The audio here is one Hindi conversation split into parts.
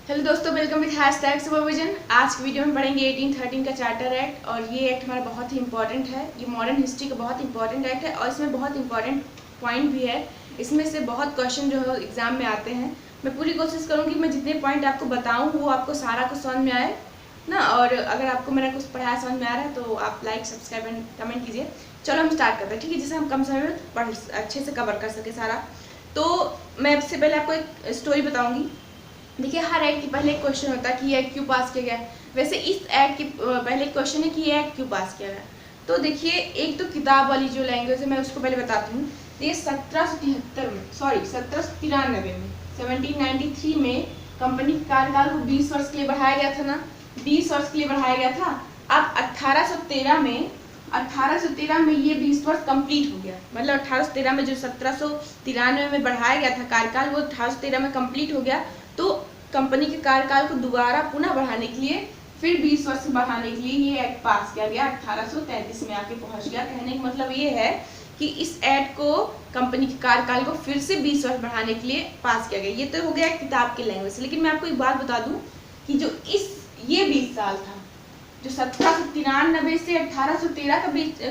हेलो दोस्तों, वेलकम विद हैशटैग सुपरविजन। आज की वीडियो में पढ़ेंगे 1813 का चार्टर एक्ट। और ये एक्ट हमारा बहुत ही इंपॉर्टेंट है। ये मॉडर्न हिस्ट्री का बहुत इंपॉर्टेंट एक्ट है और इसमें बहुत इंपॉर्टेंट पॉइंट भी है। इसमें से बहुत क्वेश्चन जो है एग्जाम में आते हैं। मैं पूरी कोशिश करूँगी मैं जितने पॉइंट आपको बताऊँ वो आपको सारा कुछ समझ में आए ना। और अगर आपको मेरा कुछ पढ़ाया समझ में आ रहा है तो आप लाइक, सब्सक्राइब एंड कमेंट कीजिए। चलो हम स्टार्ट करते हैं, ठीक है, जिससे हम कम समय में पढ़ अच्छे से कवर कर सके सारा। तो मैं सबसे पहले आपको एक स्टोरी बताऊँगी। देखिए, हर एक्ट के पहले एक क्वेश्चन होता है कि ये एक्ट क्यों पास किया गया। वैसे इस एक्ट के पहले क्वेश्चन है कि ये एक्ट क्यों पास किया गया। तो देखिए, एक तो किताब वाली जो लैंग्वेज है मैं उसको पहले बताती हूँ। ये 1793 में 1793 में कंपनी के कार्यकाल को 20 वर्ष के लिए बढ़ाया गया था ना। 20 वर्ष के लिए बढ़ाया गया था। अब 1813 में ये 20 वर्ष कंप्लीट हो गया। मतलब 1813 में जो 1793 में बढ़ाया गया था कार्यकाल, वो 1813 में कंप्लीट हो गया। तो कंपनी के कार्यकाल को दोबारा पुनः बढ़ाने के लिए, फिर 20 वर्ष बढ़ाने के लिए ये एक्ट पास किया गया। 1833 में आके पहुंच गया। कहने का मतलब ये है कि इस एक्ट को कंपनी के कार्यकाल को फिर से 20 वर्ष बढ़ाने के लिए पास किया गया। ये तो हो गया किताब के लैंग्वेज से। लेकिन मैं आपको एक बात बता दूं कि जो ये 20 साल था, जो 1793 से 1813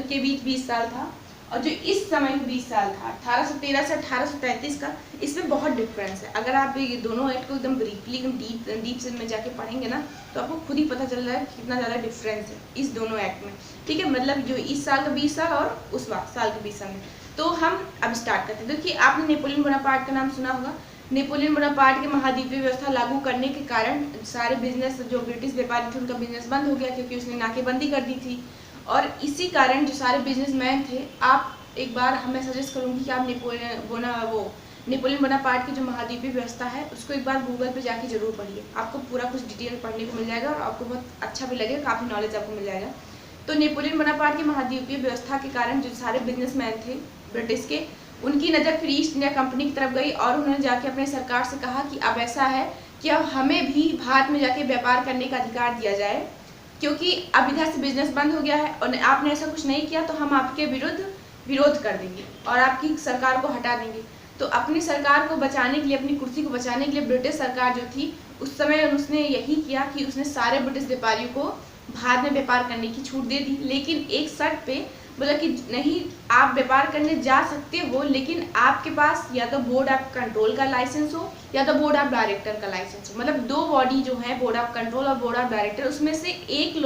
के बीच 20 साल था, और जो इस समय 20 साल था 1813 से 1833 का, इसमें बहुत डिफरेंस है। अगर आप ये दोनों एक्ट को एकदम ब्रीफली, एकदम डीप से में जाके पढ़ेंगे ना, तो आपको खुद ही पता चल रहा है कितना ज़्यादा डिफरेंस है इस दोनों एक्ट में, ठीक है। मतलब जो इस साल का 20 साल और उस साल के 20 साल में। तो हम अब स्टार्ट करते हैं। देखिए, आपने नेपोलियन बोनापार्ट का नाम सुना होगा। नेपोलियन बोनापार्ट के महाद्वीपीय व्यवस्था लागू करने के कारण सारे बिजनेस, जो ब्रिटिश व्यापारी थे, उनका बिजनेस बंद हो गया, क्योंकि उसने नाकेबंदी कर दी थी। और इसी कारण जो सारे बिजनेसमैन थे, आप एक बार मैं सजेस्ट करूंगी कि आप नेपोलियन बोनापार्ट की जो महाद्वीपीय व्यवस्था है उसको एक बार गूगल पे जाके जरूर पढ़िए। आपको पूरा कुछ डिटेल पढ़ने को मिल जाएगा और आपको बहुत अच्छा भी लगेगा, काफ़ी नॉलेज आपको मिल जाएगा। तो नेपोलियन बोनापार्ट की महाद्वीपीय व्यवस्था के कारण जो सारे बिजनेसमैन थे ब्रिटिश के, उनकी नज़र फिर ईस्ट इंडिया कंपनी की तरफ गई और उन्होंने जाके अपने सरकार से कहा कि अब ऐसा है कि अब हमें भी भारत में जाके व्यापार करने का अधिकार दिया जाए, क्योंकि अब इधर से बिजनेस बंद हो गया है और आपने ऐसा कुछ नहीं किया तो हम आपके विरोध कर देंगे और आपकी सरकार को हटा देंगे। तो अपनी सरकार को बचाने के लिए, अपनी कुर्सी को बचाने के लिए ब्रिटिश सरकार जो थी उस समय, उसने यही किया कि उसने सारे ब्रिटिश व्यापारियों को भारत में व्यापार करने की छूट दे दी। लेकिन एक शर्त पे बोला कि नहीं, आप व्यापार करने जा सकते हो, लेकिन आपके पास या तो बोर्ड ऑफ कंट्रोल का लाइसेंस हो या तो बोर्ड ऑफ डायरेक्टर का लाइसेंस हो। मतलब दो बॉडी जो है, बोर्ड ऑफ कंट्रोल और बोर्ड ऑफ डायरेक्टर, उसमें से एक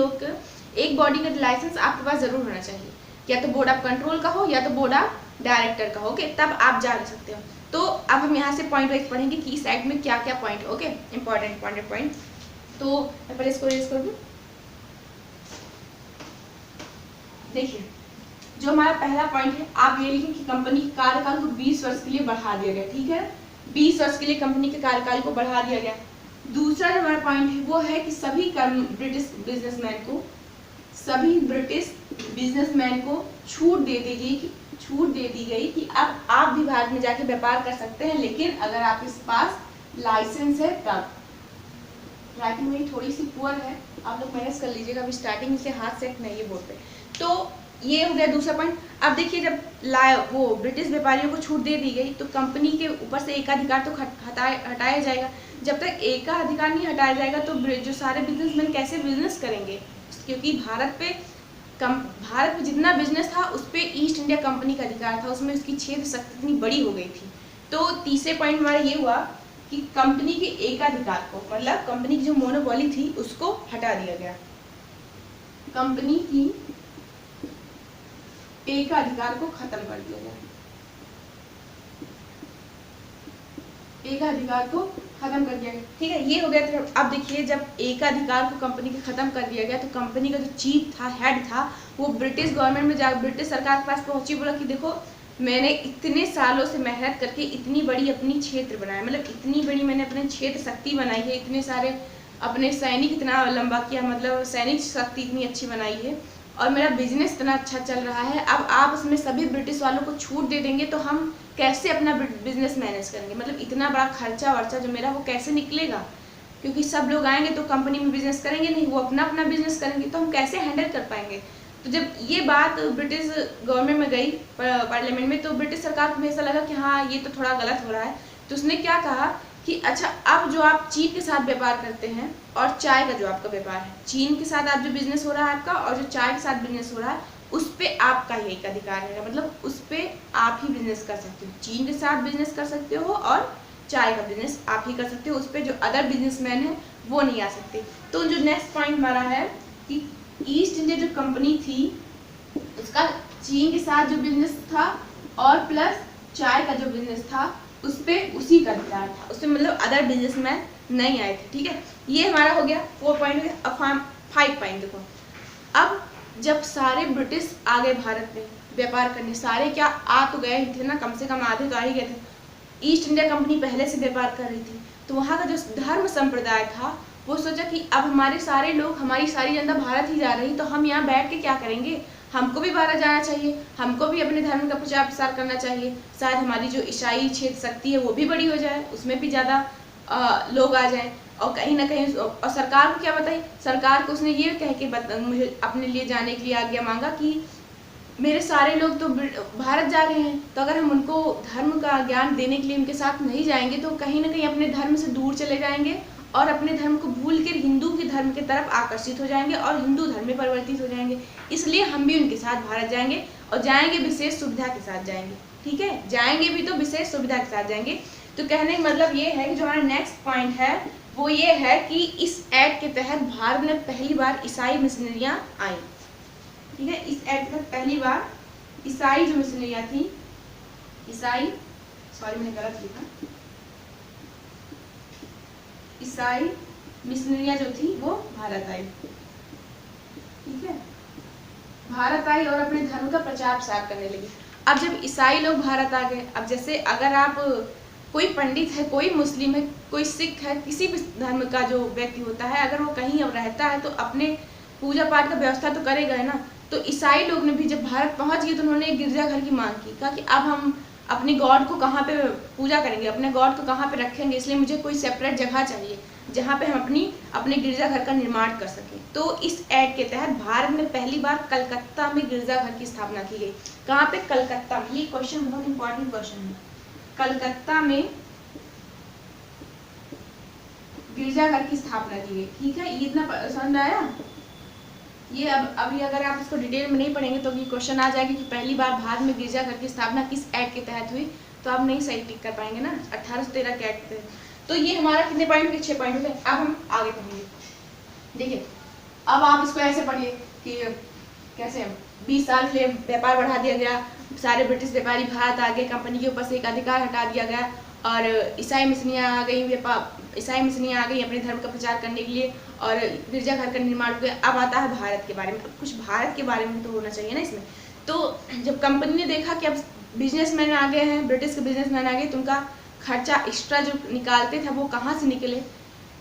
बॉडी का लाइसेंस आपके पास जरूर होना चाहिए। या तो बोर्ड ऑफ कंट्रोल का हो या तो बोर्ड ऑफ डायरेक्टर का हो, ओके, तब आप जा सकते हो। तो अब हम यहाँ से पॉइंट वाइज पढ़ेंगे कि इस एक्ट में क्या क्या पॉइंट, ओके, इंपॉर्टेंट पॉइंट। तो मैं पहले इसको रेज कर दूँ। देखिए, जो हमारा पहला पॉइंट है, आप ये लिखें कि कंपनी के कार्यकाल को 20 वर्ष के लिए बढ़ा दिया गया, ठीक है। 20 वर्ष के लिए कंपनी के कार्यकाल को बढ़ा दिया गया। दूसरा जो हमारा पॉइंट है वो है कि सभी ब्रिटिश बिजनेसमैन को छूट दे दी गई कि अब आप भी भारत में जाके व्यापार कर सकते हैं, लेकिन अगर आपके पास लाइसेंस है तब। राइटिंग मेरी थोड़ी सी पुअर है, आप लोग मैनेज कर लीजिएगा, अभी स्टार्टिंग से हाथ सेट नहीं है बोर्ड पे। तो ये हो गया दूसरा पॉइंट। अब देखिए, जब वो ब्रिटिश व्यापारियों को छूट दे दी गई तो कंपनी के ऊपर से एकाधिकार तो हटाया जाएगा। जब तक एकाधिकार नहीं हटाया जाएगा तो जो सारे बिजनेसमैन कैसे बिजनेस करेंगे, क्योंकि भारत में जितना बिजनेस था उस पर ईस्ट इंडिया कंपनी का अधिकार था, उसमें उसकी क्षेत्र शक्ति इतनी बड़ी हो गई थी। तो तीसरे पॉइंट हमारा ये हुआ कि कंपनी के एकाधिकार को, मतलब कंपनी की जो मोनोपोली थी उसको हटा दिया गया। कंपनी की एकाधिकार को खत्म कर दिया गया। एकाधिकार को खत्म कर दिया गया, ठीक है, ये हो गया। तो अब देखिए, जब एकाधिकार को कंपनी के खत्म कर दिया गया तो कंपनी का जो चीफ था, हेड था, वो ब्रिटिश गवर्नमेंट में जा ब्रिटिश सरकार के पास पहुंची, बोला कि देखो, मैंने इतने सालों से मेहनत करके इतनी बड़ी अपनी क्षेत्र बनाया, मतलब इतनी बड़ी मैंने अपने क्षेत्र शक्ति बनाई है, इतने सारे अपने सैनिक इतना लंबा किया, मतलब सैनिक शक्ति इतनी अच्छी बनाई है, और मेरा बिजनेस इतना अच्छा चल रहा है। अब आप उसमें सभी ब्रिटिश वालों को छूट दे देंगे तो हम कैसे अपना बिजनेस मैनेज करेंगे। मतलब इतना बड़ा खर्चा वर्चा जो मेरा वो कैसे निकलेगा, क्योंकि सब लोग आएंगे तो कंपनी में बिजनेस करेंगे नहीं, वो अपना अपना बिजनेस करेंगे, तो हम कैसे हैंडल कर पाएंगे। तो जब ये बात ब्रिटिश गवर्नमेंट में गई, पार्लियामेंट में, तो ब्रिटिश सरकार को ऐसा लगा कि हाँ, ये तो थोड़ा गलत हो रहा है। तो उसने क्या कहा कि अच्छा अब जो आप चीन के साथ व्यापार करते हैं और चाय का जो आपका व्यापार है, चीन के साथ आप जो बिजनेस हो रहा है आपका और जो चाय के साथ बिजनेस हो रहा है, उस पर आपका ही एक अधिकार है, मतलब उस पर आप ही बिजनेस कर सकते हो। चीन के साथ बिजनेस कर सकते हो और चाय का बिजनेस आप ही कर सकते हो, उस पर जो अदर बिजनेसमैन है वो नहीं आ सकते। तो जो नेक्स्ट पॉइंट हमारा है कि ईस्ट इंडिया जो कंपनी थी उसका चीन के साथ जो बिजनेस था और प्लस चाय का जो बिजनेस था उस पर उसी का अधिकार था, उसमें मतलब अदर बिजनेसमैन नहीं आए थे। ठीक है, ये हमारा हो गया 4 पॉइंट हो गया। अब 5 पॉइंट देखो, अब जब सारे ब्रिटिश आ गए भारत में व्यापार करने, सारे क्या आ तो गए ही थे ना, कम से कम आधे तो आ ही गए थे। ईस्ट इंडिया कंपनी पहले से व्यापार कर रही थी, तो वहाँ का जो धर्म संप्रदाय था वो सोचा कि अब हमारे सारे लोग, हमारी सारी जनता भारत ही जा रही, तो हम यहाँ बैठ के क्या करेंगे, हमको भी भारत जाना चाहिए, हमको भी अपने धर्म का प्रचार प्रसार करना चाहिए, शायद हमारी जो ईसाई क्षेत्र शक्ति है वो भी बड़ी हो जाए, उसमें भी ज़्यादा लोग आ जाएं। और कहीं ना कहीं और सरकार को क्या बताई, सरकार को उसने ये कह के मुझे अपने लिए जाने के लिए आज्ञा मांगा कि मेरे सारे लोग तो भारत जा रहे हैं, तो अगर हम उनको धर्म का ज्ञान देने के लिए उनके साथ नहीं जाएंगे तो कहीं ना कहीं अपने धर्म से दूर चले जाएंगे और अपने धर्म को भूल कर हिंदू के धर्म की तरफ आकर्षित हो जाएंगे और हिंदू धर्म में परिवर्तित हो जाएंगे। इसलिए हम भी उनके साथ भारत जाएंगे और जाएंगे विशेष सुविधा के साथ जाएंगे। ठीक है, जाएंगे भी तो विशेष सुविधा के साथ जाएंगे। तो कहने का मतलब ये है कि जो हमारा नेक्स्ट पॉइंट है वो ये है कि इस एक्ट के तहत भारत में पहली बार ईसाई मिशनरियाँ आई। ठीक है, इस एक्ट में पहली बार ईसाई जो मिशनरियाँ थी, ईसाई, सॉरी मैंने गलत लिखा, ईसाई मिशनरियाँ जो थी वो भारत आई। ठीक है, भारत आई और अपने धर्म का प्रचार प्रसार करने लगी। अब जब ईसाई लोग भारत आ गए, अब जैसे अगर आप कोई पंडित है, कोई मुस्लिम है, कोई सिख है, किसी भी धर्म का जो व्यक्ति होता है, अगर वो कहीं अब रहता है तो अपने पूजा पाठ का व्यवस्था तो करेगा है ना। तो ईसाई लोग ने भी जब भारत पहुंच गए तो उन्होंने एक गिरजाघर की मांग की, कहा कि अब हम अपने गॉड को कहाँ पे पूजा करेंगे, अपने गॉड को कहाँ पे रखेंगे, इसलिए मुझे कोई सेपरेट जगह चाहिए जहाँ पे हम अपने गिरजाघर का निर्माण कर सकें। तो इस एक्ट के तहत भारत में पहली बार कलकत्ता में गिरजाघर की स्थापना की गई। कहाँ पे, कलकत्ता में। ये क्वेश्चन बहुत इंपॉर्टेंट क्वेश्चन है। कलकत्ता में गिरजाघर की स्थापना की गई। ठीक है, ये इतना समझ आया। ये अब अभी अगर आप इसको डिटेल में नहीं पढ़ेंगे तो ये क्वेश्चन आ जाएगी कि पहली बार भारत में गिरजाघर की स्थापना किस एक्ट के तहत हुई, तो आप नहीं सही टिक कर पाएंगे ना, 1813 के एक्ट पे। तो ये हमारा कितने पॉइंट हो गए, 6 पॉइंट हो गए। अब हम आगे पढ़ेंगे। देखिए, अब आप इसको ऐसे पढ़िए कि कैसे 20 साल के लिए व्यापार बढ़ा दिया गया, सारे ब्रिटिश व्यापारी भारत आ गए, कंपनी के ऊपर से एक अधिकार हटा दिया गया और ईसाई मिशनरियाँ आ गई, ईसाई मिशनरियाँ आ गई अपने धर्म का प्रचार करने के लिए और गिरजाघर का निर्माण हो गया। अब आता है भारत के बारे में। अब कुछ भारत के बारे में तो होना चाहिए ना इसमें। तो जब कंपनी ने देखा कि अब बिजनेसमैन आ गए हैं, ब्रिटिश के बिजनेसमैन आ गए, तो उनका खर्चा एक्स्ट्रा जो निकालते थे वो कहाँ से निकले,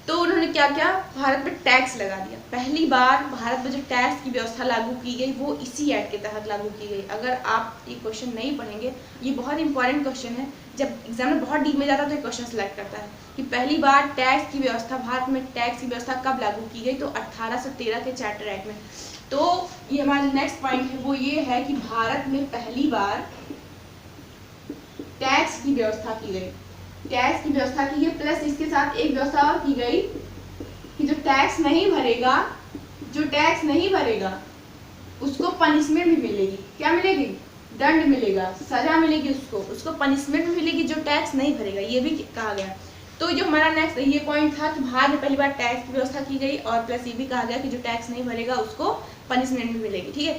तो उन्होंने क्या किया, भारत में टैक्स लगा दिया। पहली बार भारत में जो टैक्स की व्यवस्था लागू की गई वो इसी एक्ट के तहत लागू की गई। अगर आप ये क्वेश्चन नहीं पढ़ेंगे, ये बहुत इंपॉर्टेंट क्वेश्चन है, जब एग्जाम में बहुत डीप में जाता है तो ये क्वेश्चन सिलेक्ट करता है कि पहली बार टैक्स की व्यवस्था, भारत में टैक्स की व्यवस्था कब लागू की गई, तो 1813 के चार्टर एक्ट में। तो ये हमारा नेक्स्ट पॉइंट है वो ये है कि भारत में पहली बार टैक्स की व्यवस्था की गई। टैक्स की व्यवस्था की गई प्लस इसके साथ एक व्यवस्था और की गई कि जो टैक्स नहीं भरेगा उसको पनिशमेंट भी मिलेगी। क्या मिलेगी, दंड मिलेगा, सजा मिलेगी, उसको पनिशमेंट भी मिलेगी जो टैक्स नहीं भरेगा, ये भी कहा गया। तो जो हमारा नेक्स्ट ये पॉइंट था कि भारत में पहली बार टैक्स की व्यवस्था की गई और प्लस ये भी कहा गया कि जो टैक्स नहीं भरेगा उसको पनिशमेंट भी मिलेगी। ठीक है,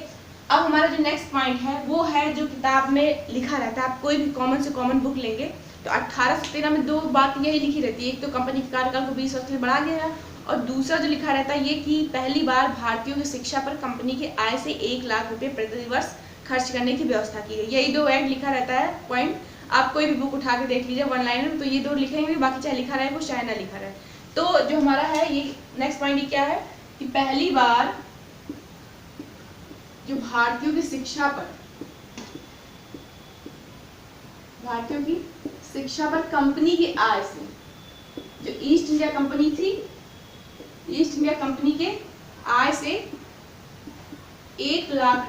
अब हमारा जो नेक्स्ट पॉइंट है वो है जो किताब में लिखा रहता है। आप कोई भी कॉमन से कॉमन बुक लेंगे तो 1813 में 2 बात यही लिखी रहती है, एक तो कंपनी के कार्यकाल को 20 वर्ष के लिए बढ़ा गया है और दूसरा जो लिखा रहता है ये कि पहली बार भारतीयों की शिक्षा पर कंपनी के आय से 1 लाख रुपए प्रति वर्ष खर्च करने की व्यवस्था की गई। यही 2 एक्ट लिखा रहता है पॉइंट। आप कोई भी बुक उठा के देख लीजिए वन लाइनर, तो ये 2 लिखेंगे, बाकी चाहे लिखा रहे वो चाहे ना लिखा रहे। तो जो हमारा है ये नेक्स्ट पॉइंट ये क्या है कि पहली बार जो भारतीयों की शिक्षा पर कंपनी की आय से, जो ईस्ट इंडिया कंपनी थी, ईस्ट इंडिया कंपनी के आय से 1 लाख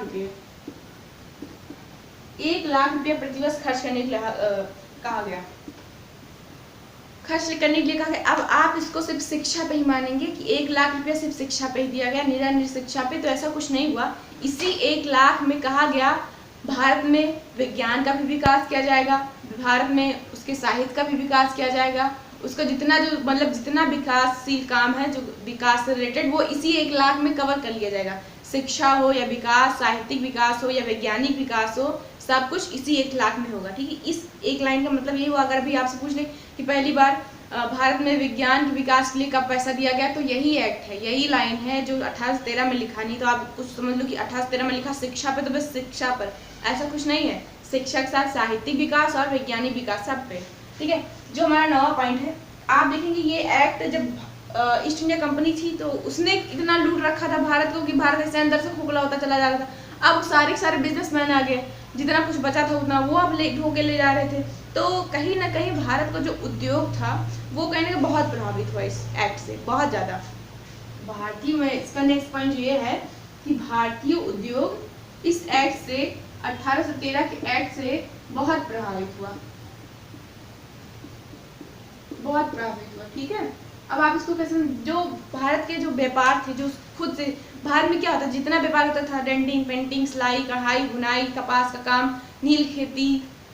रुपए प्रतिवर्ष खर्च करने के लिए कहा गया। खर्च करने के लिए कहा गया। अब आप इसको सिर्फ शिक्षा पे ही मानेंगे कि 1 लाख रुपया सिर्फ शिक्षा पे ही दिया गया, निरंतर शिक्षा पे, तो ऐसा कुछ नहीं हुआ। इसी 1 लाख में कहा गया भारत में विज्ञान का भी विकास किया जाएगा, भारत में उसके साहित्य का भी विकास किया जाएगा, उसका जितना जो मतलब जितना विकासशील काम है, जो विकास से रिलेटेड, वो इसी 1 लाख में कवर कर लिया जाएगा। शिक्षा हो या विकास, साहित्यिक विकास हो या वैज्ञानिक विकास हो, सब कुछ इसी 1 लाख में होगा। ठीक है, इस एक लाइन का मतलब ये हुआ। अगर अभी आपसे पूछ ले कि पहली बार भारत में विज्ञान के विकास के लिए कब पैसा दिया गया, तो यही एक्ट है, यही लाइन है जो 1813 में लिखा। नहीं तो आप कुछ समझ लो कि 1813 में लिखा शिक्षा पे, तो बस शिक्षा पर, ऐसा कुछ नहीं है। शिक्षा के साथ साहित्यिक विकास और वैज्ञानिक विकास सब पे। ठीक है, जो हमारा 9वां पॉइंट है, आप देखेंगे ये एक्ट जब ईस्ट इंडिया कंपनी थी तो उसने इतना लूट रखा था भारत को कि भारत ऐसे अंदर से खोखला होता चला जा रहा था। अब सारे बिजनेसमैन आ गए, जितना कुछ बचा था उतना वो अब ढोके ले जा रहे थे। तो कहीं ना कहीं भारत का जो उद्योग था वो कहीं ना कहीं बहुत प्रभावित हुआ इस एक्ट से, बहुत ज़्यादा। भारतीय में इसका नेक्स्ट पॉइंट ये है कि भारतीय उद्योग इस एक्ट से, 1813 के एक्ट से बहुत प्रभावित हुआ, बहुत प्रभावित हुआ। ठीक है, अब आप इसको कैसे, जो भारत के जो व्यापार थे, जो खुद से भारत में क्या होता है, जितना व्यापार होता था, डेंटिंग, पेंटिंग, सिलाई, कढ़ाई, बुनाई, कपास का काम, नील खेती,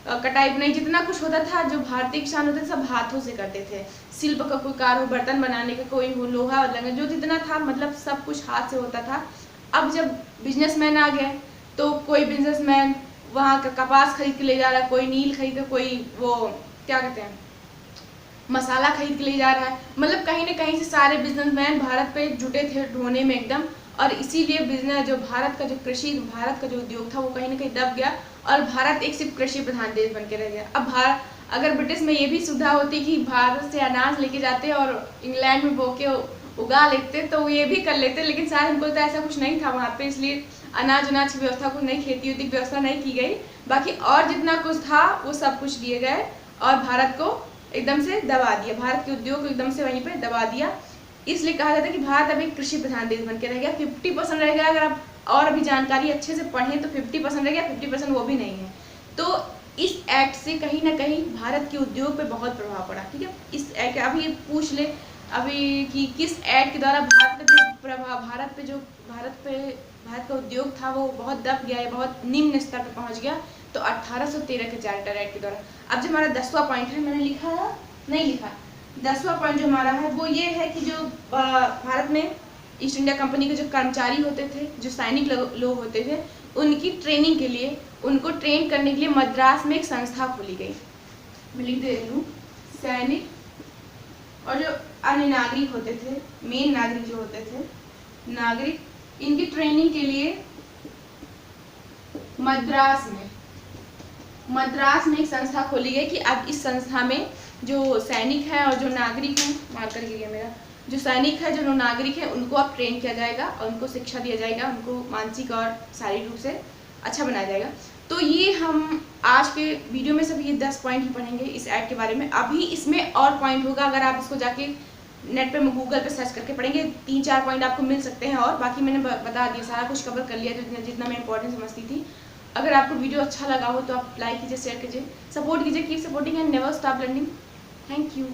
कटाई बुनाई, जितना कुछ होता था, जो भारतीय किसान होते थे सब हाथों से करते थे। शिल्प का कोई कार्य हो, बर्तन बनाने का कोई हो, लोहा लगा, जो जितना था मतलब सब कुछ हाथ से होता था। अब जब बिजनेसमैन आ गए तो कोई बिजनेसमैन वहाँ का कपास खरीद के ले जा रहा है, कोई नील खरीद के, कोई वो क्या कहते हैं मसाला खरीद के ले जा रहा है। मतलब कहीं ना कहीं से सारे बिजनेसमैन भारत पे जुटे थे ढोने में एकदम, और इसीलिए बिजनेस जो भारत का जो कृषि, भारत का जो उद्योग था वो कहीं ना कहीं दब गया और भारत एक सिर्फ कृषि प्रधान देश बन के रह गया। अब भारत, अगर ब्रिटिश में ये भी सुविधा होती कि भारत से अनाज लेके जाते और इंग्लैंड में बोके उगा लेते तो ये भी कर लेते, लेकिन शायद हमको तो ऐसा कुछ नहीं था वहाँ पे, इसलिए अनाज की व्यवस्था कुछ नहीं, खेती उती की व्यवस्था नहीं की गई। बाकी और जितना कुछ था वो सब कुछ दिए गए और भारत को एकदम से दबा दिया, भारत के उद्योग को एकदम से वहीं पे दबा दिया। इसलिए कहा जाता है कि भारत अभी कृषि प्रधान देश बन के रह गया। 50% रह गया, अगर आप और अभी जानकारी अच्छे से पढ़ें तो 50% रह गया, 50% वो भी नहीं है। तो इस एक्ट से कहीं ना कहीं भारत के उद्योग पे बहुत प्रभाव पड़ा। ठीक है, इस एक्ट, अभी ये पूछ ले अभी कि किस एक्ट के द्वारा भारत का जो प्रभाव, भारत का उद्योग था वो बहुत दब गया है, बहुत निम्न स्तर पर पहुंच गया, तो 1813 के चार्टर एक्ट के द्वारा। अब जो हमारा 10वां पॉइंट है, मैंने लिखा है नहीं लिखा, 10वां पॉइंट जो हमारा है वो ये है कि जो भारत में ईस्ट इंडिया कंपनी के जो कर्मचारी होते थे, जो सैनिक लोग होते थे, उनकी ट्रेनिंग के लिए, उनको ट्रेन करने के लिए मद्रास में एक संस्था खोली गई। मैं लिख दे रही हूँ, सैनिक और जो अन्य नागरिक होते थे, मेन नागरिक जो होते थे, नागरिक, इनकी ट्रेनिंग के लिए मद्रास में एक संस्था खोली गई कि अब इस संस्था में जो सैनिक हैं और जो नागरिक हैं, मार्कर गिर गया मेरा, जो सैनिक है, जो नागरिक है, उनको अब ट्रेन किया जाएगा और उनको शिक्षा दिया जाएगा, उनको मानसिक और शारीरिक रूप से अच्छा बनाया जाएगा। तो ये हम आज के वीडियो में सब ये 10 पॉइंट ही पढ़ेंगे इस एक्ट के बारे में। अभी इसमें और पॉइंट होगा, अगर आप इसको जाके नेट पे गूगल पे सर्च करके पढ़ेंगे 3-4 पॉइंट आपको मिल सकते हैं, और बाकी मैंने बता दिया, सारा कुछ कवर कर लिया जितना मैं इंपॉर्टेंट समझती थी। अगर आपको वीडियो अच्छा लगा हो तो आप लाइक कीजिए, शेयर कीजिए, सपोर्ट कीजिए, keep supporting and never stop learning. Thank you.